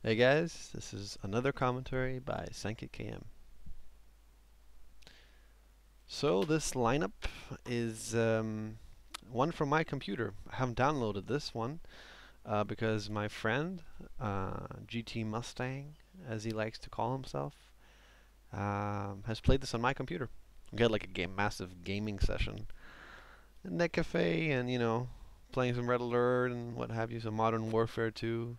Hey guys, this is another commentary by KM. So this lineup is one from my computer. I haven't downloaded this one because my friend, Gtmustang, as he likes to call himself, has played this on my computer. We had like a massive gaming session at Nescafé, and playing some Red Alert and what have you, some Modern Warfare 2.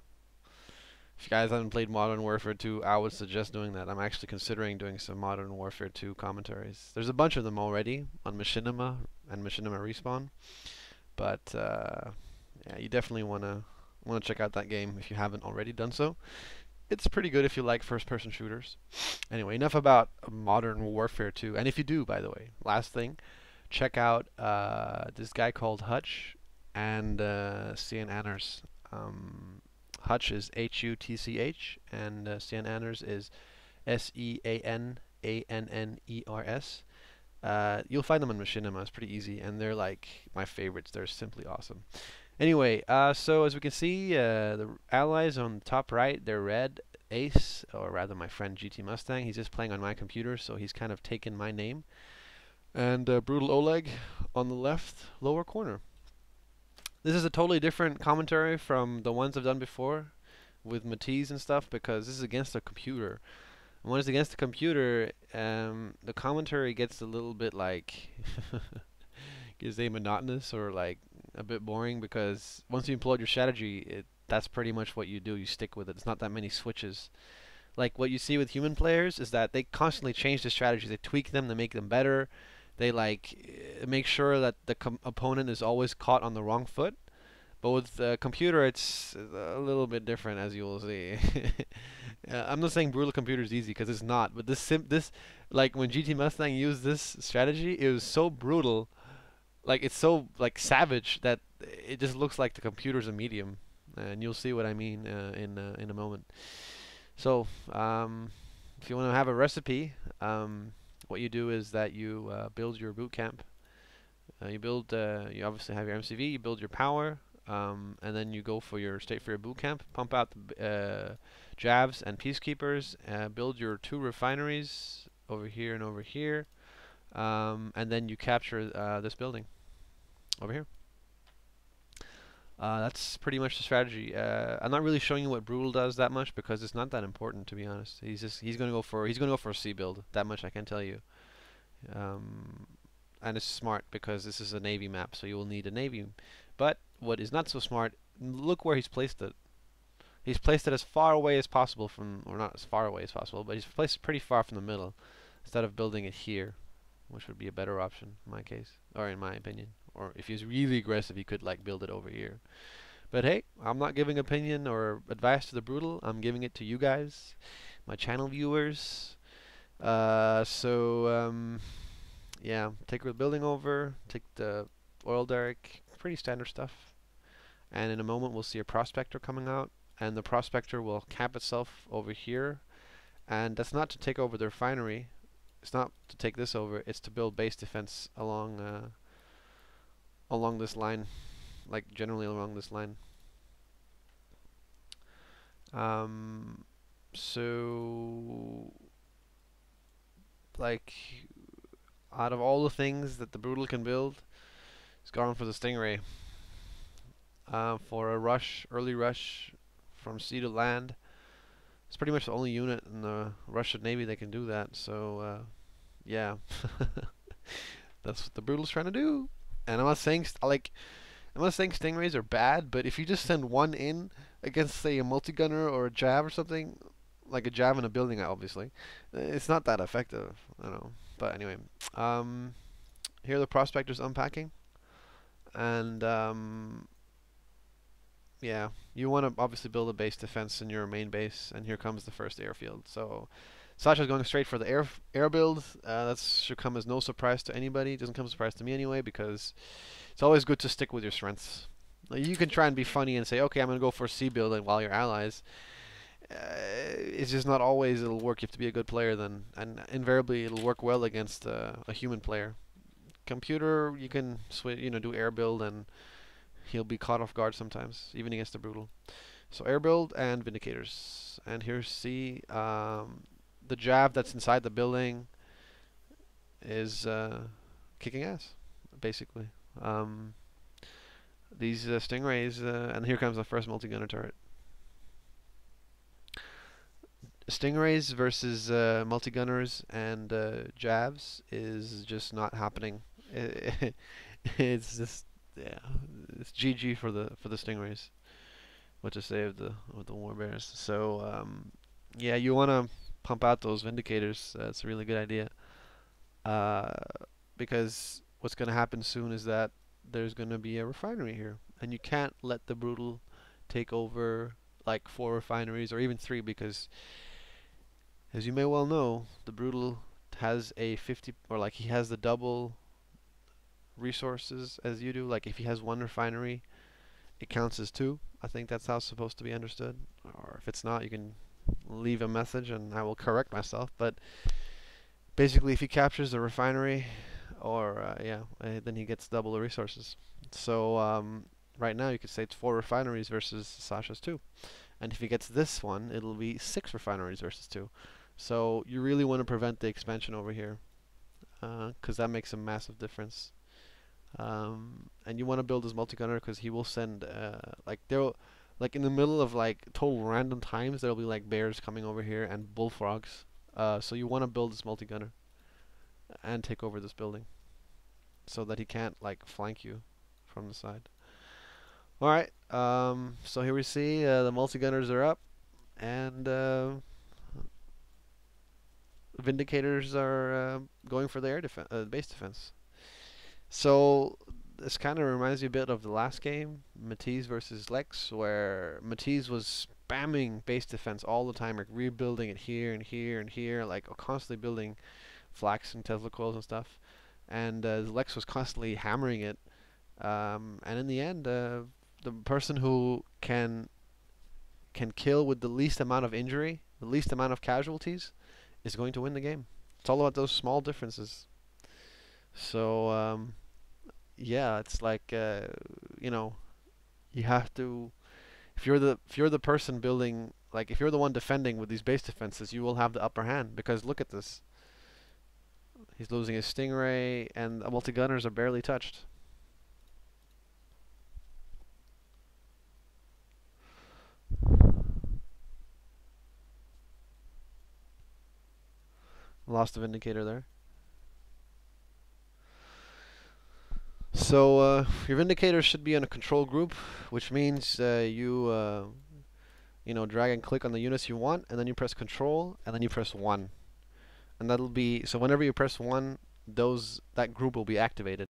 If you guys haven't played Modern Warfare 2, I would suggest doing that. I'm actually considering doing some Modern Warfare 2 commentaries. There's a bunch of them already on Machinima and Machinima Respawn, but yeah, you definitely wanna check out that game if you haven't already done so. It's pretty good if you like first-person shooters. Anyway, enough about Modern Warfare 2. And if you do, by the way, last thing, check out this guy called Hutch and Seinheiser. Hutch is Hutch, and Seinheiser is Seannanners. You'll find them on Machinima. It's pretty easy, and they're like my favorites. They're simply awesome. Anyway, so as we can see, the allies on the top right, they're red. Ace, or rather my friend Gtmustang, he's just playing on my computer, so he's kind of taken my name. And Brutal Oleg on the left lower corner. This is a totally different commentary from the ones I've done before with Matisse and stuff because this is against a computer. And when it's against the computer, the commentary gets a little bit like gets a monotonous or like a bit boring because once you employ your strategy, that's pretty much what you do. You stick with it. It's not that many switches. Like what you see with human players is that they constantly change the strategies. They tweak them. They make them better. They like make sure that the opponent is always caught on the wrong foot. But with the computer, it's a little bit different, as you will see. I'm not saying brutal computer is easy because it's not. But this like when Gtmustang used this strategy, it was so brutal, like it's so like savage that it just looks like the computer's a medium, and you'll see what I mean in a moment. So if you want to have a recipe, what you do is that you build your boot camp. You obviously have your MCV. You build your power. And then you go for your boot camp, pump out the Javs and Peacekeepers, build your 2 refineries over here and over here, and then you capture this building over here. That's pretty much the strategy. I'm not really showing you what Brutal does that much because it's not that important, to be honest. He's gonna go for a C build. That much I can tell you. And it's smart because this is a navy map, so you will need a navy. But what is not so smart, look where he's placed it. He's placed it as far away as possible from, or not as far away as possible, but he's placed it pretty far from the middle instead of building it here, which would be a better option in my case, or in my opinion. Or if he's really aggressive, he could like build it over here. But hey, I'm not giving opinion or advice to the Brutal. I'm giving it to you guys, my channel viewers. Yeah, take the building over, take the oil derrick, pretty standard stuff. And in a moment we'll see a prospector coming out, and the prospector will camp itself over here. And that's not to take over the refinery. It's not to take this over. It's to build base defense along this line, like generally along this line. So like out of all the things that the Brutal can build, it's gone for the Stingray. For a rush, early rush from sea to land. It's pretty much the only unit in the Russian Navy that can do that. So, yeah, that's what the Brutal's trying to do. And I'm not saying Stingrays are bad, but if you just send one in against, say, a multigunner or a Jav or something, like a Jav in a building, obviously, it's not that effective. I don't know. But anyway, here the prospector's unpacking, and yeah, you want to obviously build a base defense in your main base, and here comes the first airfield. So Sasha's going straight for the air build. That should come as no surprise to anybody. It doesn't come as a surprise to me anyway, because it's always good to stick with your strengths. You can try and be funny and say, okay, I'm going to go for a C build while your allies. It's just not always it'll work. You have to be a good player then, and invariably it'll work well against a human player. Computer, you can do air build and he'll be caught off guard sometimes, even against the Brutal. So air build and vindicators. else. And here's C. The Jav that's inside the building is kicking ass, basically. These Stingrays, and here comes the first multi-gunner turret. Stingrays versus multi-gunners and Javs is just not happening. It's just, yeah, it's GG for the Stingrays. What to say of the Warbears? So yeah, you want to pump out those vindicators. That's a really good idea. Because what's going to happen soon is that there's going to be a refinery here, and you can't let the brutal take over like 4 refineries or even 3, because as you may well know, the brutal has a 50, or like he has the double resources as you do. Like if he has 1 refinery, it counts as 2. I think that's how it's supposed to be understood. Or if it's not, you can leave a message and I will correct myself. But basically, if he captures the refinery, or then he gets double the resources. So right now you could say it's 4 refineries versus Sasha's 2. And if he gets this one, it'll be 6 refineries versus 2. So you really want to prevent the expansion over here, because that makes a massive difference. And you want to build this multi-gunner because he will send like in the middle of like total random times, there'll be like bears coming over here and bullfrogs. So you want to build this multi-gunner and take over this building so that he can't like flank you from the side. Alright, so here we see the multi-gunners are up, and vindicators are going for the air base defense. So this kind of reminds me a bit of the last game, Matisse versus Lex, where Matisse was spamming base defense all the time, like rebuilding it here and here and here, like constantly building flax and Tesla coils and stuff. And Lex was constantly hammering it. And in the end, the person who can kill with the least amount of injury, the least amount of casualties, is going to win the game. It's all about those small differences. So yeah, it's like you know, you have to, if you're the person building, like if you're the one defending with these base defenses, you will have the upper hand, because look at this. He's losing his Stingray, and the multi-gunners are barely touched. Lost the Vindicator there. So your Vindicators should be in a control group, which means you know, drag and click on the units you want, and then you press Control, and then you press 1. And that'll be, so whenever you press 1, that group will be activated.